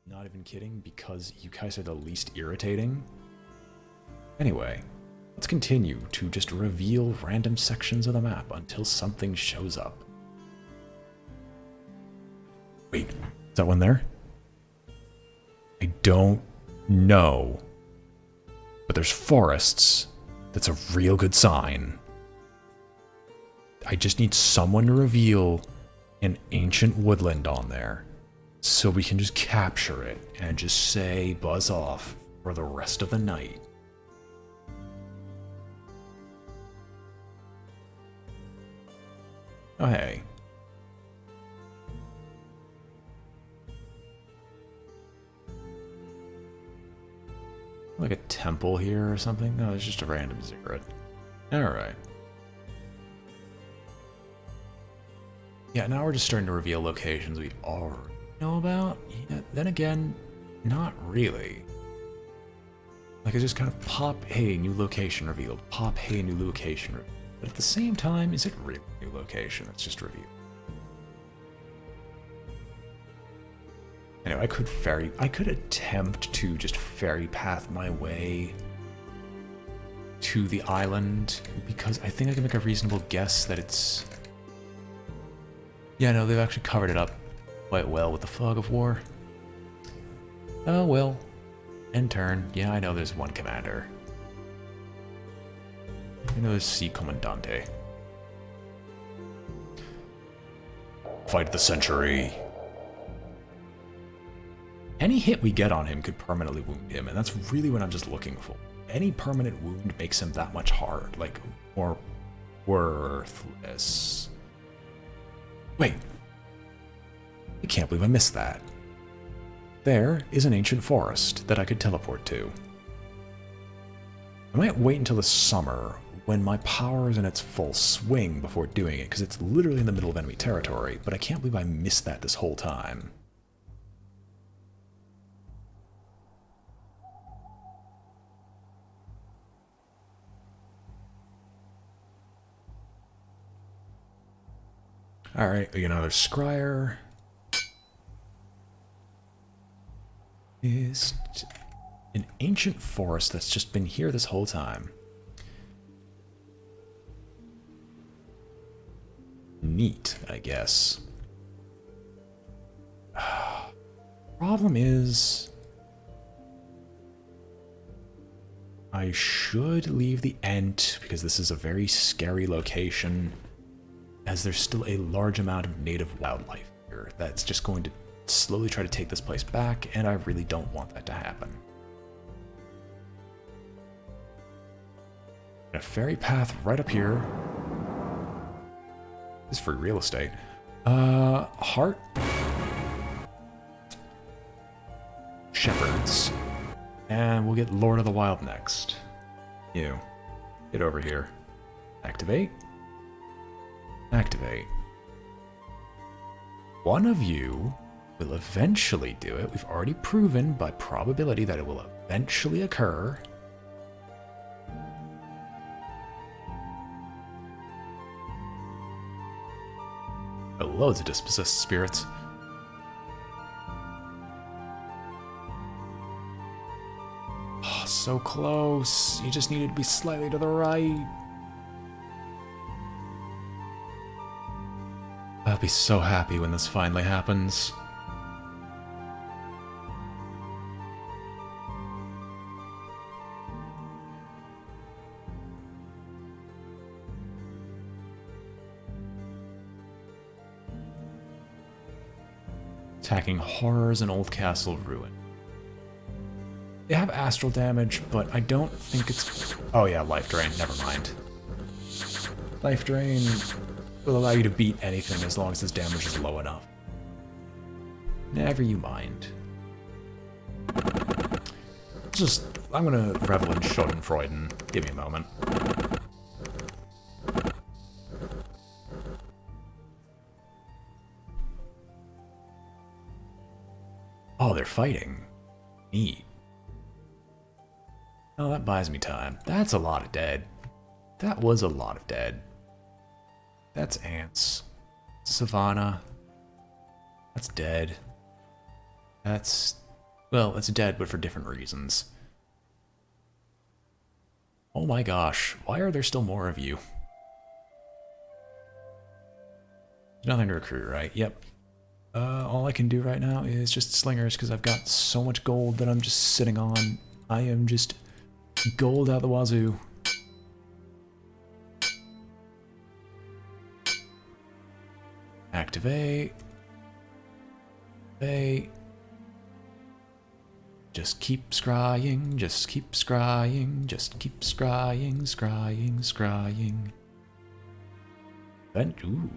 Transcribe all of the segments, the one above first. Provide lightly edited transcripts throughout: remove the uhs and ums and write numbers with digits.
Not even kidding, because you guys are the least irritating. Anyway, let's continue to just reveal random sections of the map until something shows up. Wait, is that one there? I don't know. But there's forests. That's a real good sign. I just need someone to reveal an ancient woodland on there so we can just capture it and just say buzz off for the rest of the night. Oh, hey. Like a temple here or something? No, it's just a random ziggurat. Alright. Yeah, now we're just starting to reveal locations we already know about. Yeah, then again, not really. Like, I just kind of pop, hey, new location revealed. Pop, hey, new location revealed. But at the same time, is it really a new location? It's just revealed. Anyway, I could attempt to just ferry path my way to the island, because I think I can make a reasonable guess that it's... Yeah, no, they've actually covered it up quite well with the fog of war. Oh, well. End turn. Yeah, I know there's one commander. I know there's C Commandante. Fight the century. Any hit we get on him could permanently wound him, and that's really what I'm just looking for. Any permanent wound makes him that much hard, like, more worthless. Wait. I can't believe I missed that. There is an ancient forest that I could teleport to. I might wait until the summer when my power is in its full swing before doing it, because it's literally in the middle of enemy territory, but I can't believe I missed that this whole time. Alright, we get another scryer. Is an ancient forest that's just been here this whole time. Neat, I guess. Problem is, I should leave the Ent because this is a very scary location, as there's still a large amount of native wildlife here that's just going to slowly try to take this place back, and I really don't want that to happen. A ferry path right up here. This is free real estate. Heart. Shepherds. And we'll get Lord of the Wild next. You. Get over here. Activate. Activate. One of you will eventually do it. We've already proven by probability that it will eventually occur. Oh, loads of dispossessed spirits. Oh, so close. You just needed to be slightly to the right. I'll be so happy when this finally happens. Attacking horrors in Old Castle Ruin. They have astral damage, but I don't think it's... Oh yeah, life drain. Never mind. Life drain will allow you to beat anything as long as this damage is low enough. Never you mind. I'm gonna revel in Schadenfreude. Give me a moment. Oh, they're fighting. Neat. Oh, that buys me time. That's a lot of dead. That was a lot of dead. That's ants. Savannah. That's dead. That's Well, it's dead, but for different reasons. Oh my gosh, why are there still more of you? Nothing to recruit, right? Yep. All I can do right now is just slingers because I've got so much gold that I'm just sitting on. I am just gold out the wazoo. Activate. Activate. Just keep scrying, just keep scrying, just keep scrying, scrying, scrying. Then, ooh.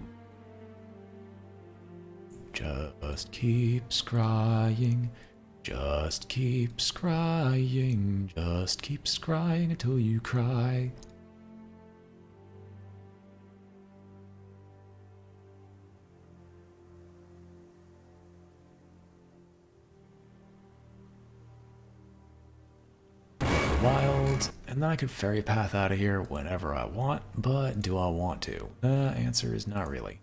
Just keep scrying, just keep scrying, just keep scrying until you cry. Wild, and then I could fairy path out of here whenever I want, but do I want to? Answer is not really.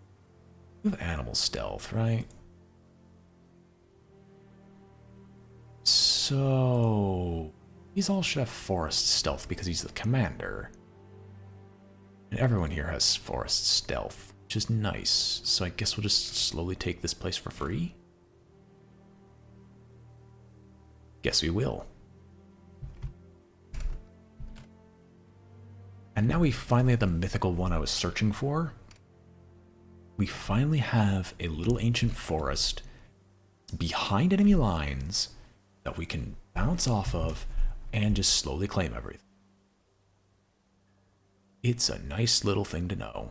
We have animal stealth, right? So these all should have forest stealth because he's the commander. And everyone here has forest stealth, which is nice. So I guess we'll just slowly take this place for free? Guess we will. And now we finally have the mythical one I was searching for. We finally have a little ancient forest behind enemy lines that we can bounce off of and just slowly claim everything. It's a nice little thing to know.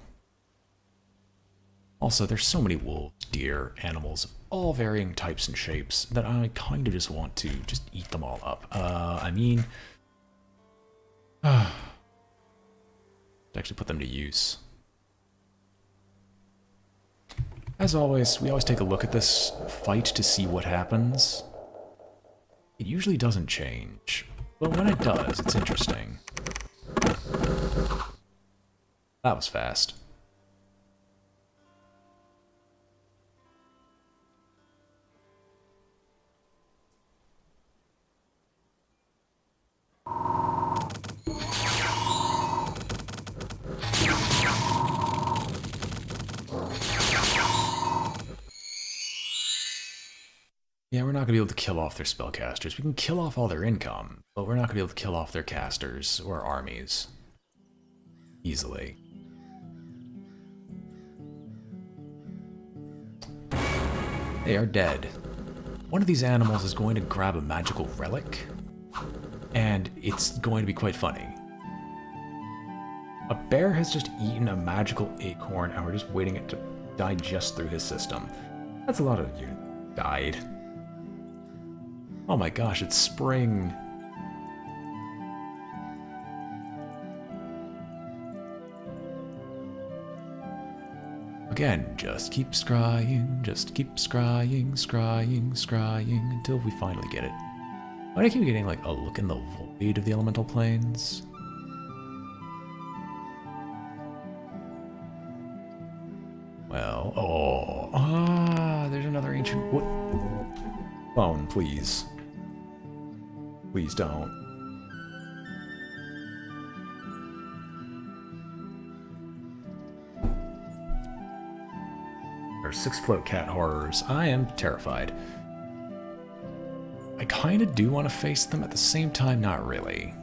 Also, there's so many wolves, deer, animals of all varying types and shapes that I kind of just want to just eat them all up. I mean... to actually put them to use. As always, we always take a look at this fight to see what happens. It usually doesn't change, but when it does, it's interesting. That was fast. Yeah, we're not going to be able to kill off their spellcasters. We can kill off all their income, but we're not going to be able to kill off their casters or armies easily. They are dead. One of these animals is going to grab a magical relic, and it's going to be quite funny. A bear has just eaten a magical acorn, and we're just waiting it to digest through his system. That's a lot of you died. Oh my gosh, it's spring. Again, just keep scrying, just keep scrying, scrying, scrying, until we finally get it. Why do I keep getting like a look in the void of the elemental planes? Well, there's another ancient... What? Phone, please. Please don't. There's 6 float cat horrors. I am terrified. I kind of do want to face them, at the same time, not really.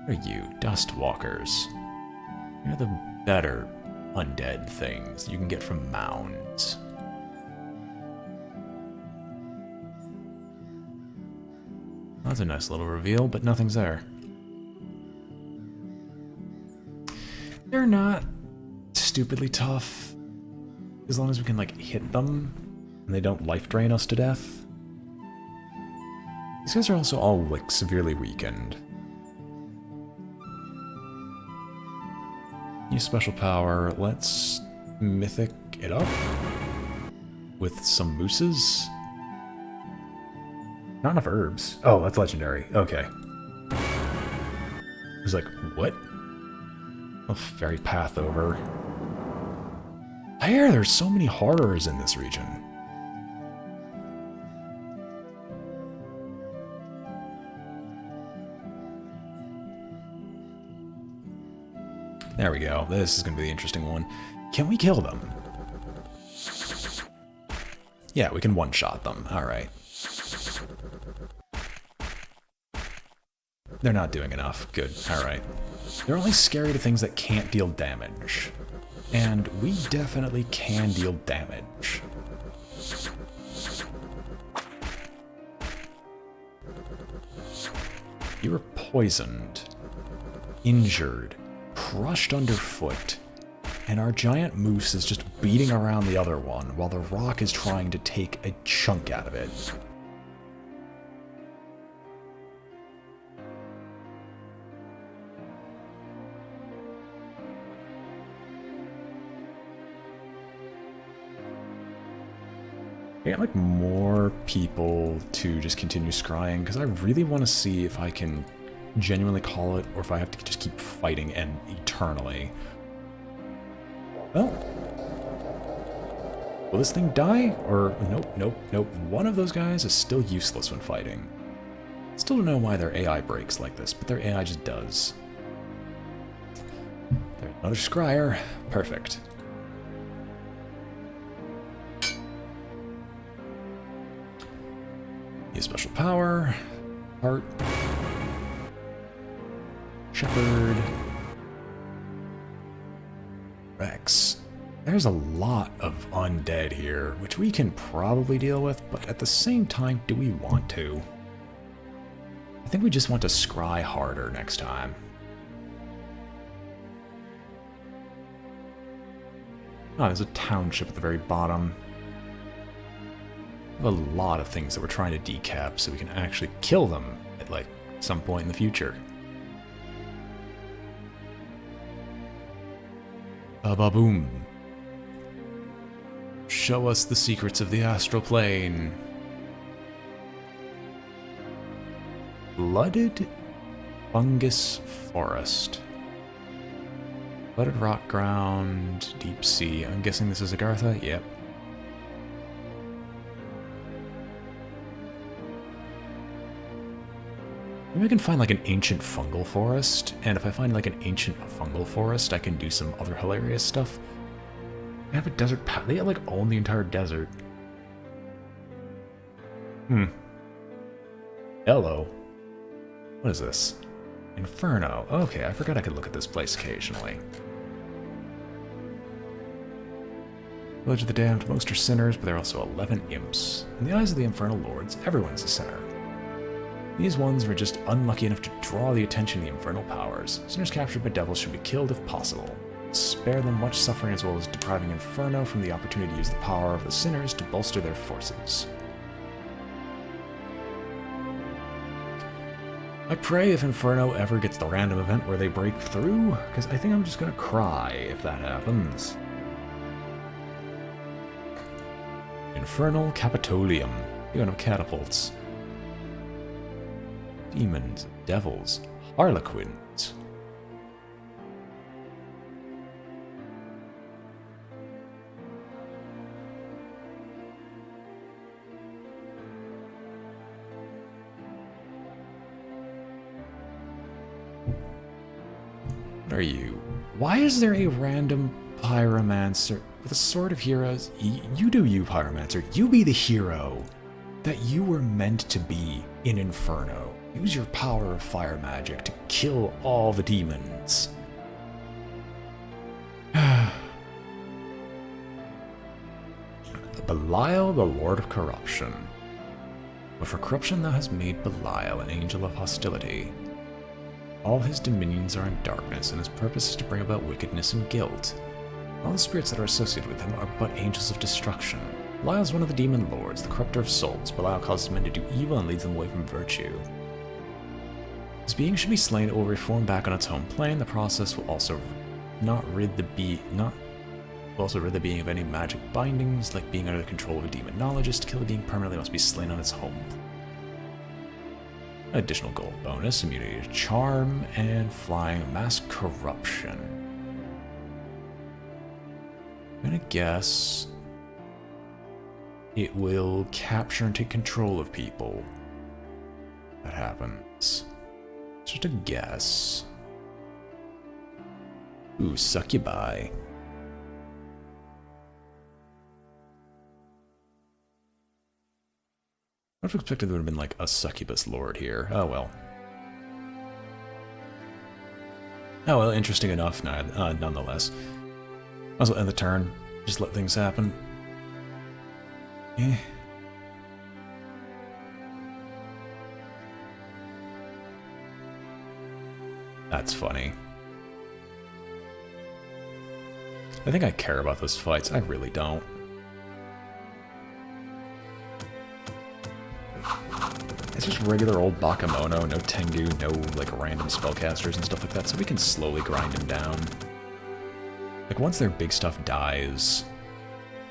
What are you? Dust walkers. You're the better undead things you can get from mounds. That's a nice little reveal, but nothing's there. They're not stupidly tough, as long as we can, like, hit them, and they don't life drain us to death. These guys are also all, like, severely weakened. Use special power. Let's mythic it up with some mooses. Not enough herbs. Oh, that's legendary. Okay. I was like, what? A fairy path over. There's so many horrors in this region. There we go. This is going to be the interesting one. Can we kill them? Yeah, we can one-shot them. Alright. They're not doing enough. Good. Alright. They're only scary to things that can't deal damage. And we definitely can deal damage. You were poisoned, injured, crushed underfoot, and our giant moose is just beating around the other one while the rock is trying to take a chunk out of it. I get like more people to just continue scrying because I really want to see if I can genuinely call it or if I have to just keep fighting and eternally. Well, will this thing die? Or nope. One of those guys is still useless when fighting. Still don't know why their AI breaks like this, but their AI just does. There's another scryer. Perfect. Use special power. Heart. Shepherd. Rex. There's a lot of undead here, which we can probably deal with, but at the same time, do we want to? I think we just want to scry harder next time. Oh, there's a township at the very bottom. We have a lot of things that we're trying to decap so we can actually kill them at, like, some point in the future. Ba-ba-boom. Show us the secrets of the astral plane. Flooded fungus forest. Flooded rock ground, deep sea. I'm guessing this is Agartha? Yep. Maybe I can find like an ancient fungal forest, and if I find like an ancient fungal forest, I can do some other hilarious stuff. They have a desert path. They like own the entire desert. Hello. What is this? Inferno. Okay, I forgot I could look at this place occasionally. Village of the Damned, most are sinners, but there are also 11 imps. In the eyes of the infernal lords, everyone's a sinner. These ones were just unlucky enough to draw the attention of the infernal powers. Sinners captured by devils should be killed if possible. Spare them much suffering as well as depriving Inferno from the opportunity to use the power of the sinners to bolster their forces. I pray if Inferno ever gets the random event where they break through, because I think I'm just gonna cry if that happens. Infernal Capitolium. You have catapults. Demons, devils, harlequins. What are you? Why is there a random pyromancer with a sword of heroes? You do you, pyromancer. You be the hero that you were meant to be in Inferno. Use your power of fire magic to kill all the demons. Belial, the Lord of Corruption. But for corruption thou hast made Belial an angel of hostility. All his dominions are in darkness, and his purpose is to bring about wickedness and guilt. All the spirits that are associated with him are but angels of destruction. Belial is one of the demon lords, the corrupter of souls. Belial causes men to do evil and leads them away from virtue. This being should be slain, it will reform back on its home plane. The process will also rid the being of any magic bindings, like being under the control of a demonologist. To kill a being permanently must be slain on its home. Additional gold bonus, immunity to charm, and flying mass corruption. I'm gonna guess it will capture and take control of people. That happens. Just a guess. Ooh, succubi. I would have expected there would have been like a succubus lord here. Oh well. Oh well, interesting enough, nonetheless. Might as well end the turn. Just let things happen. Eh. That's funny. I think I care about those fights. I really don't. It's just regular old Bakemono, no Tengu, no like random spellcasters and stuff like that, so we can slowly grind him down. Like once their big stuff dies,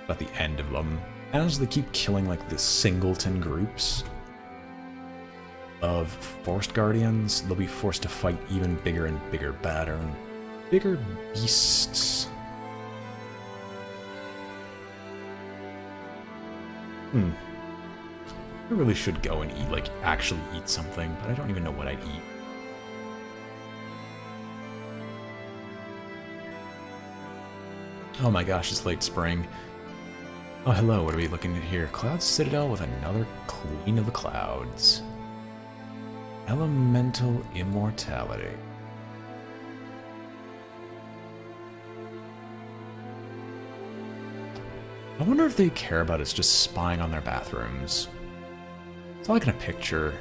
at the end of them, as they keep killing like the singleton groups of Forest Guardians, they'll be forced to fight even bigger and bigger, badder and bigger beasts. I really should go and eat, like, actually eat something, but I don't even know what I'd eat. Oh my gosh, it's late spring. Oh, hello, what are we looking at here? Cloud Citadel with another Queen of the Clouds. Elemental Immortality. I wonder if they care about us just spying on their bathrooms. It's all I can picture.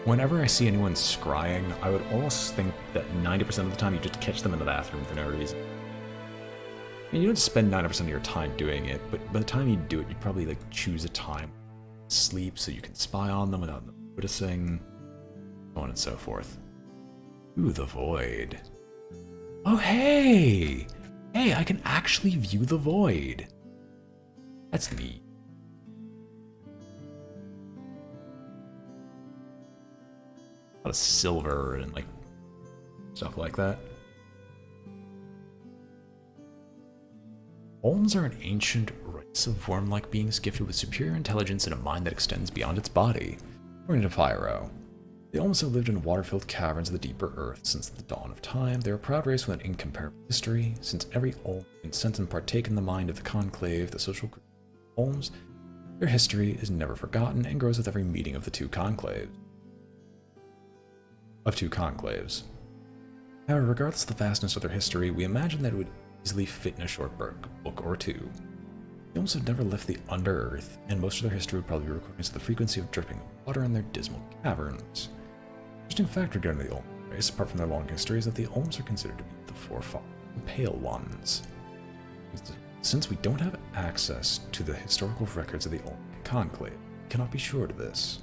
Whenever I see anyone scrying, I would almost think that 90% of the time you just catch them in the bathroom for no reason. I mean, you don't spend 90% of your time doing it, but by the time you do it, you probably like choose a time to sleep so you can spy on them without them noticing, so on and so forth. Ooh, the Void. Oh, hey! Hey, I can actually view the Void. That's neat. A lot of silver and like stuff like that. Olms are an ancient race of worm-like beings gifted with superior intelligence and a mind that extends beyond its body. According to Pyro, the Olms have lived in water-filled caverns of the deeper earth since the dawn of time. They are a proud race with an incomparable history. Since every Olm can sense and partake in the mind of the conclave, the social group of Olms, their history is never forgotten and grows with every meeting of the two conclaves. However, regardless of the vastness of their history, we imagine that it would easily fit in a short book or two. They almost have never left the Underearth, and most of their history would probably be recordings of the frequency of dripping water in their dismal caverns. Interesting fact regarding the Olm race, apart from their long history, is that the Olms are considered to be the forefathers of the Pale Ones. Since we don't have access to the historical records of the Olm conclave, we cannot be sure of this.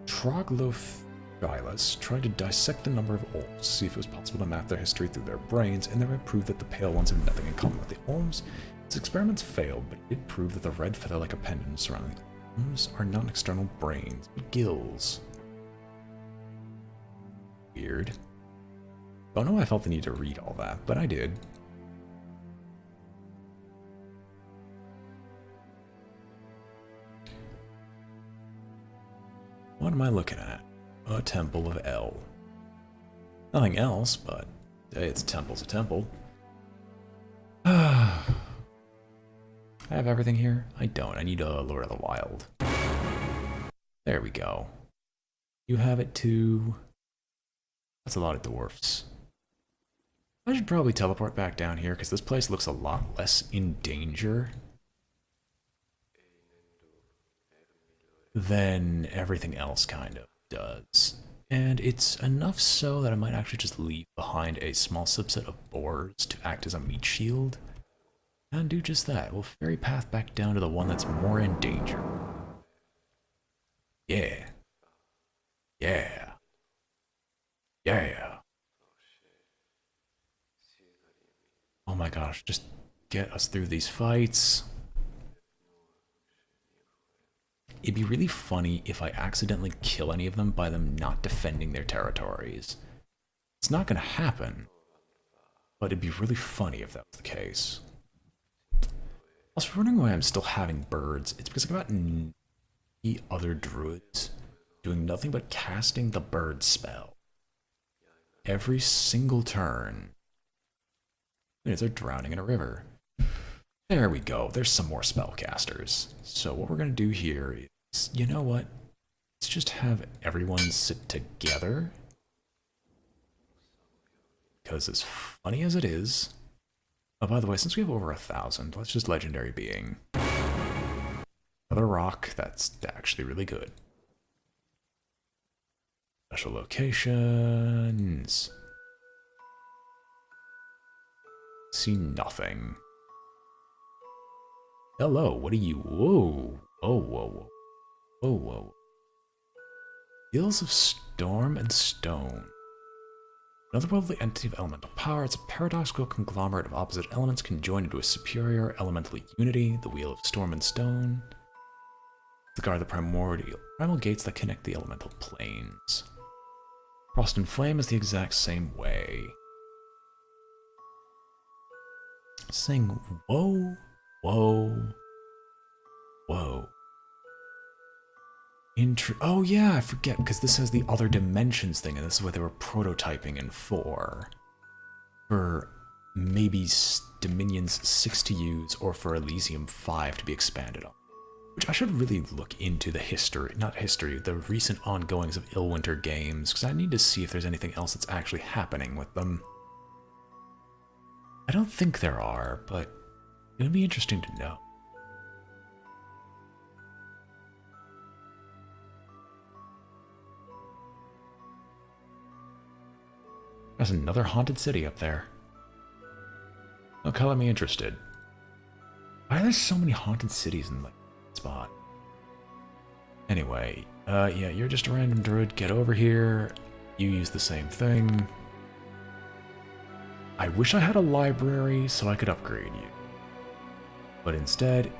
Troglophilus tried to dissect the number of Olms to see if it was possible to map their history through their brains, and thereby prove that the Pale Ones have nothing in common with the Olms. His experiments failed, but he did prove that the red feather-like appendage surrounding the Olms are not external brains, but gills. Weird. Don't know why I felt the need to read all that, but I did. What am I looking at? A Temple of El. Nothing else, but hey, it's temple's a temple. I have everything here? I don't. I need a Lord of the Wild. There we go. You have it too. That's a lot of dwarfs. I should probably teleport back down here because this place looks a lot less in danger than everything else kind of does. And it's enough so that I might actually just leave behind a small subset of boars to act as a meat shield. And do just that. We'll ferry path back down to the one that's more in danger. Yeah. Yeah. Yeah. Oh my gosh, just get us through these fights. It'd be really funny if I accidentally kill any of them by them not defending their territories. It's not gonna happen, but it'd be really funny if that was the case. I was wondering why I'm still having birds. It's because I've got the other druids doing nothing but casting the bird spell every single turn. They're drowning in a river. There we go. There's some more spellcasters. So what we're going to do here is, you know what? Let's just have everyone sit together. Because as funny as it is... Oh, by the way, since we have over 1,000, let's just legendary being. Another rock, that's actually really good. Special locations. See nothing. Hello, what are you? Whoa. Oh, whoa, whoa. Whoa, whoa. Hills of Storm and Stone. Anotherworldly entity of elemental power. It's a paradoxical conglomerate of opposite elements conjoined into a superior elemental unity. The Wheel of Storm and Stone. The guard of the primal gates that connect the elemental planes. Frost and Flame is the exact same way. Saying whoa, whoa, whoa. Oh yeah, I forget, because this has the other dimensions thing, and this is what they were prototyping in 4. For maybe Dominion's 6 to use, or for Elysium 5 to be expanded on. Which I should really look into the the recent ongoings of Illwinter games, because I need to see if there's anything else that's actually happening with them. I don't think there are, but it would be interesting to know. There's another haunted city up there. Oh, color me interested. Why are there so many haunted cities in the spot? Anyway, yeah, you're just a random druid. Get over here. You use the same thing. I wish I had a library so I could upgrade you. But instead,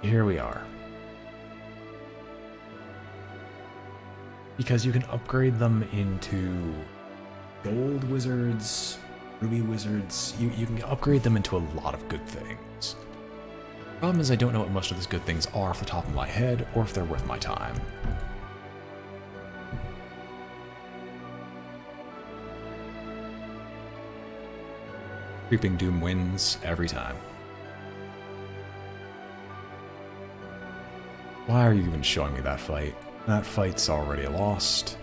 here we are. Because you can upgrade them into gold wizards, ruby wizards. You can upgrade them into a lot of good things. Problem is I don't know what most of these good things are off the top of my head, or if they're worth my time. Creeping Doom wins every time. Why are you even showing me that fight? That fight's already lost.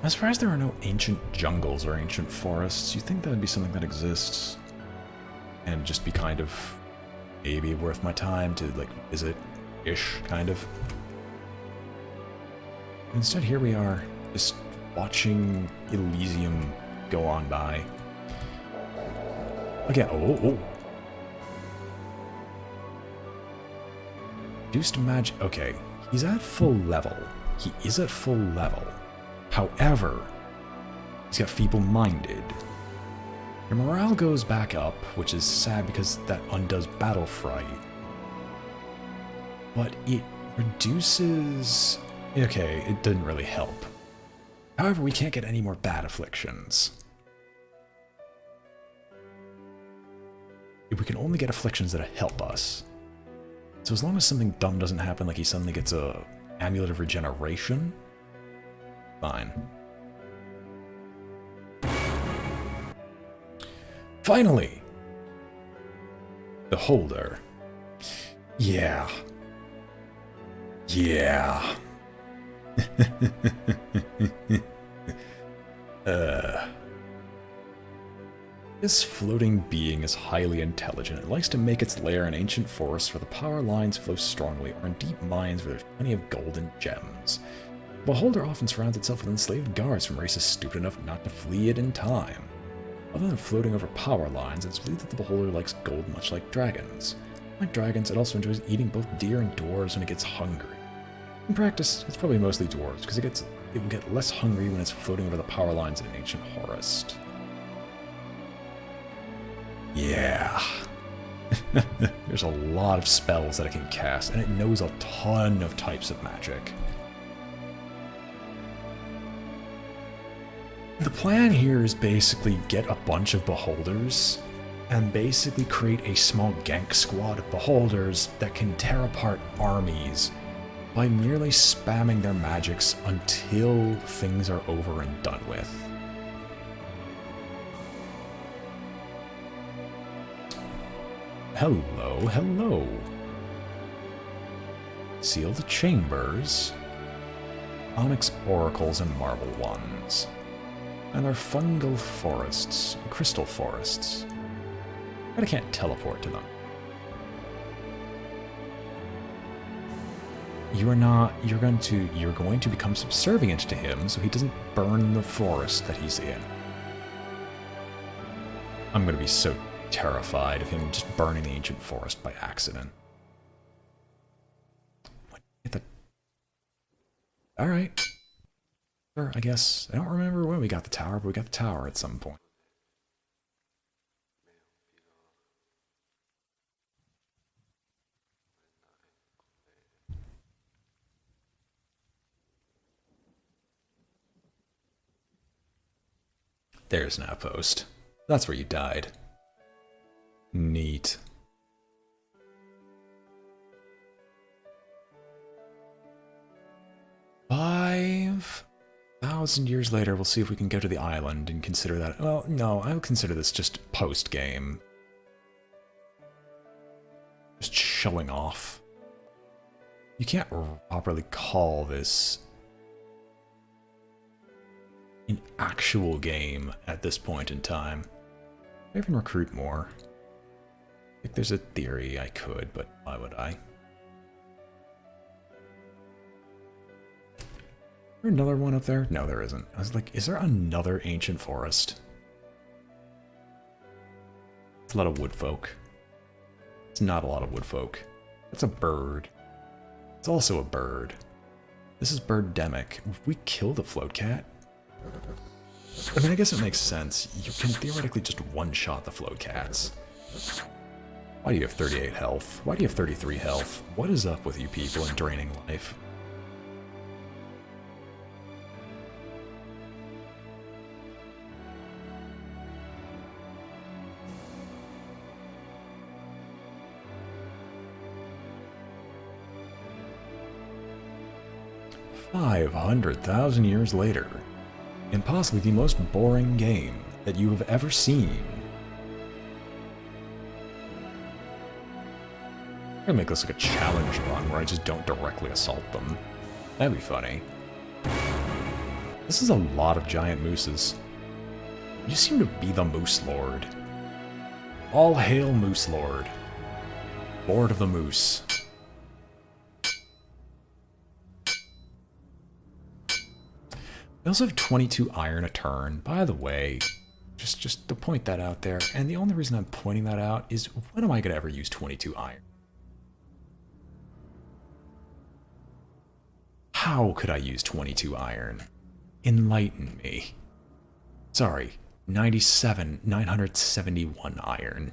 I'm surprised there are no ancient jungles or ancient forests. You'd think that would be something that exists. And just be kind of maybe worth my time to like visit-ish, kind of. Instead, here we are, just watching Elysium go on by. Again, oh. Reduced magic. Okay, he's at full level. He is at full level. However, he's got feeble-minded. Your morale goes back up, which is sad because that undoes battle fright. But it reduces... Okay, it didn't really help. However, we can't get any more bad afflictions. We can only get afflictions that help us. So as long as something dumb doesn't happen, like he suddenly gets a Amulet of Regeneration, fine. Finally! Beholder. Yeah. Yeah. This floating being is highly intelligent. It likes to make its lair in ancient forests where the power lines flow strongly, or in deep mines where there's plenty of gold and gems. The Beholder often surrounds itself with enslaved guards from races stupid enough not to flee it in time. Other than floating over power lines, it's believed that the Beholder likes gold much like dragons. Like dragons, it also enjoys eating both deer and dwarves when it gets hungry. In practice, it's probably mostly dwarves, because it will get less hungry when it's floating over the power lines in an ancient forest. Yeah. There's a lot of spells that it can cast, and it knows a ton of types of magic. The plan here is basically get a bunch of Beholders, and basically create a small gank squad of Beholders that can tear apart armies by merely spamming their magics until things are over and done with. hello, hello. Sealed chambers, onyx oracles, and marble ones. And our fungal forests, crystal forests. But I can't teleport to them. You're going to become subservient to him so he doesn't burn the forest that he's in. I'm going to be so terrified of him just burning the ancient forest by accident. Alright. Sure, I guess. I don't remember when we got the tower, but we got the tower at some point. There's an outpost. That's where you died. Neat. Five 1,000 years later, we'll see if we can go to the island and consider that. Well, no, I would consider this just post-game. Just showing off. You can't properly call this an actual game at this point in time. I even recruit more. I think there's a theory I could, but why would I? Is there another one up there? No, there isn't. I was like, is there another ancient forest? It's a lot of wood folk. It's not a lot of wood folk. That's a bird. It's also a bird. This is birdemic. If we kill the float cat, I mean, I guess it makes sense. You can theoretically just one-shot the float cats. Why do you have 38 health? Why do you have 33 health? What is up with you people in draining life? $500,000 years later, in possibly the most boring game that you have ever seen. I'm gonna make this like a challenge run where I just don't directly assault them. That'd be funny. This is a lot of giant mooses. You seem to be the Moose Lord. All hail Moose Lord. Lord of the Moose. We also have 22 iron a turn. By the way, just to point that out there, and the only reason I'm pointing that out is when am I going to ever use 22 iron? How could I use 22 iron? Enlighten me. Sorry, 971 iron.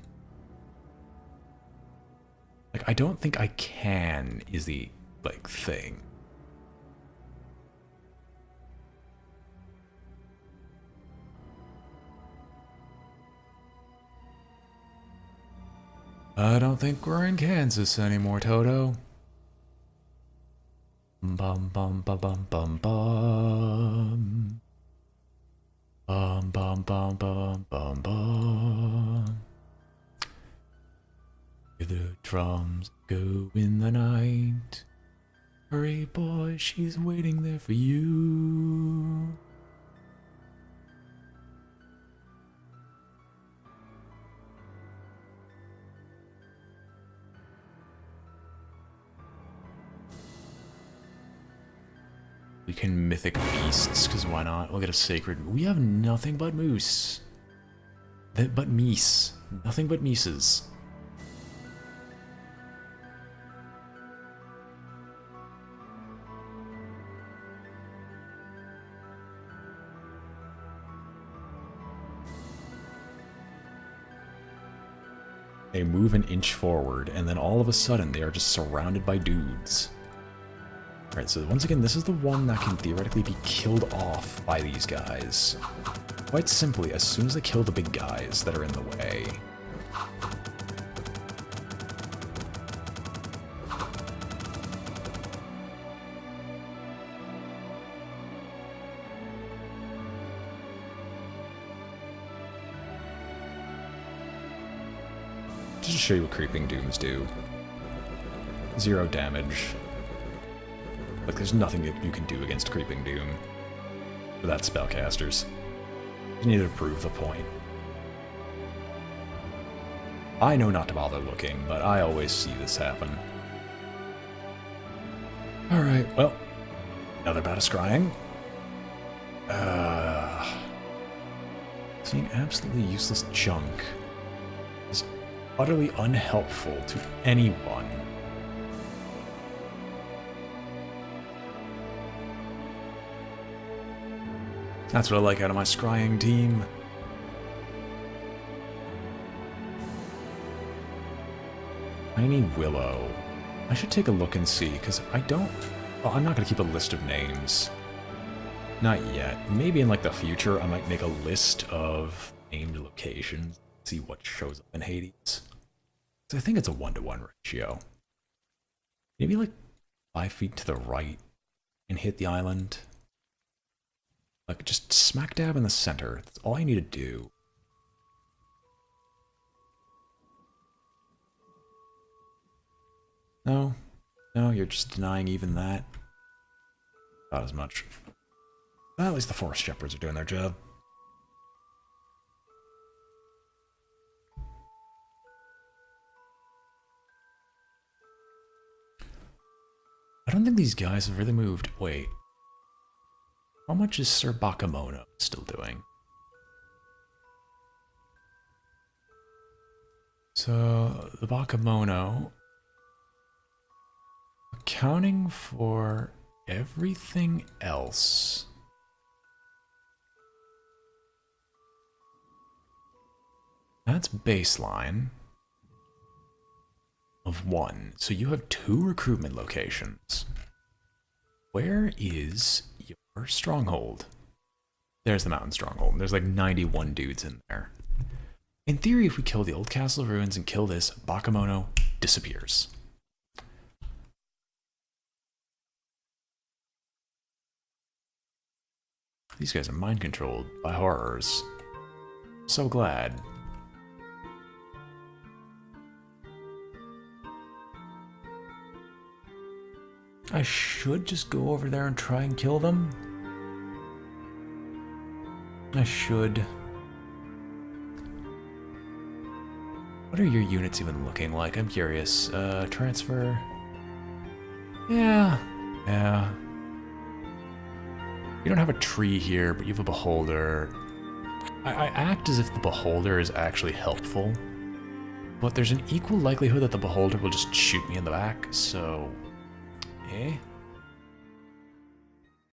Like, I don't think I can is the, like, thing. I don't think we're in Kansas anymore, Toto. Bum bum bum bum bum bum. Bum bum bum bum bum bum. Hear the drums go in the night. Hurry, boy, she's waiting there for you. We can mythic beasts, because why not? We'll get a sacred... We have nothing but moose. But meese. Nothing but meeses. They move an inch forward, and then all of a sudden they are just surrounded by dudes. Alright, so once again, this is the one that can theoretically be killed off by these guys. Quite simply, as soon as they kill the big guys that are in the way. Just to show you what Creeping Dooms do. 0 damage. Like, there's nothing that you can do against Creeping Doom without spellcasters. You need to prove the point. I know not to bother looking, but I always see this happen. Alright, well, another bout of scrying. Seeing absolutely useless junk is utterly unhelpful to anyone. That's what I like out of my scrying team. Tiny Willow. I should take a look and see, because I don't... Well, I'm not going to keep a list of names. Not yet. Maybe in, like, the future, I might make a list of named locations, see what shows up in Hades. I think it's a 1-to-1 ratio. Maybe, like, 5 feet to the right and hit the island. Like, just smack dab in the center. That's all you need to do. No. No, you're just denying even that. Not as much. Well, at least the Forest Shepherds are doing their job. I don't think these guys have really moved. Wait. How much is Sir Bakemono still doing? So, the Bakemono, accounting for everything else, that's baseline of 1. So you have 2 recruitment locations. Where is your stronghold? There's the mountain stronghold. There's like 91 dudes in there. In theory, if we kill the old castle ruins and kill this, Bakemono disappears. These guys are mind controlled by horrors. So glad. I should just go over there and try and kill them. I should. What are your units even looking like? I'm curious. Transfer. Yeah. You don't have a tree here, but you have a beholder. I act as if the beholder is actually helpful, but there's an equal likelihood that the beholder will just shoot me in the back, so... Eh?